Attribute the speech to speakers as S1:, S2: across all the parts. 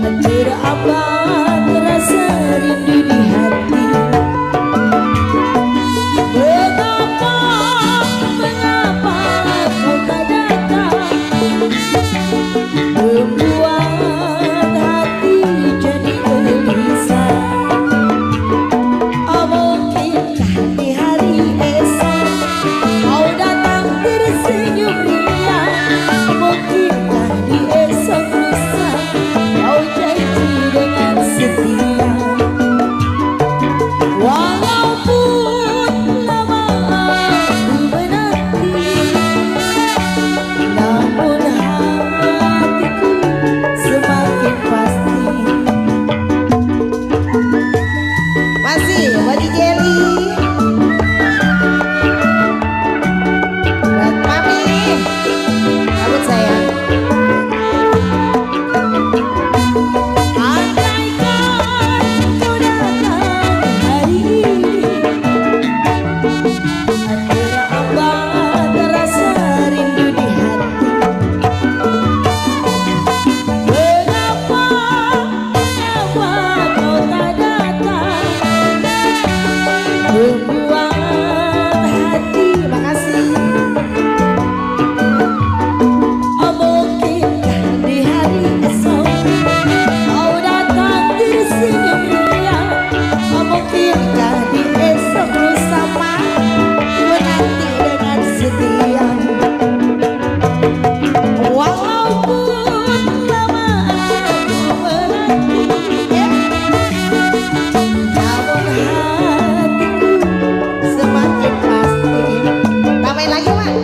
S1: Berapa terasa rindu di hati. Mengapa, mengapa kau tak datang, membuat hati jadi gelisah. Oh mungkinkah di hari esok kau datang tersenyum ria. Mungkinkah di esok lusa kau janji dengan setia. Walaupun lama aku menanti, namun hatiku semakin pasti. Masih buat Jelly, buat Mami, rambut sayang. Andaikan kau datang hari ini, berapa terasa rindu di hati. Mengapa, mengapa kau tak datang, membuat hati. Makasih. Oh mungkinkah di hari esok kau datang tersenyum ria. Oh mungkinkah di esok lusa ku nanti dengan setia. Walaupun lama aku menanti, namun hatiku semakin pasti. Tambahin lagi, Mak.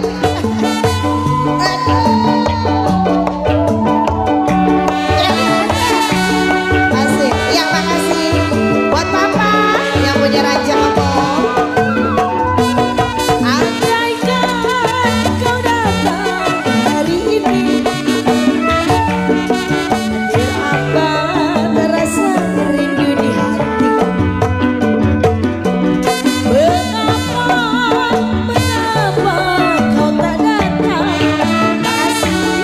S1: Asik. Ya, makasih buat Papa yang punya ranjang ngomong. Andaikan kau datang hari ini, berapa terasa rindu di hati. Mengapa, mengapa kau tak datang, makasih,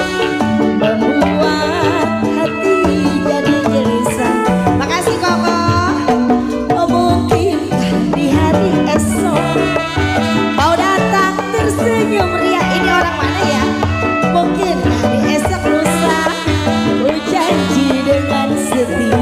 S1: membuat hati jadi gelisah. Makasih Koko. Oh mungkinkah di hari esok kau datang tersenyum ria. Ini orang mana ya? Mungkinkah di esok lusa ku janji dengan setia.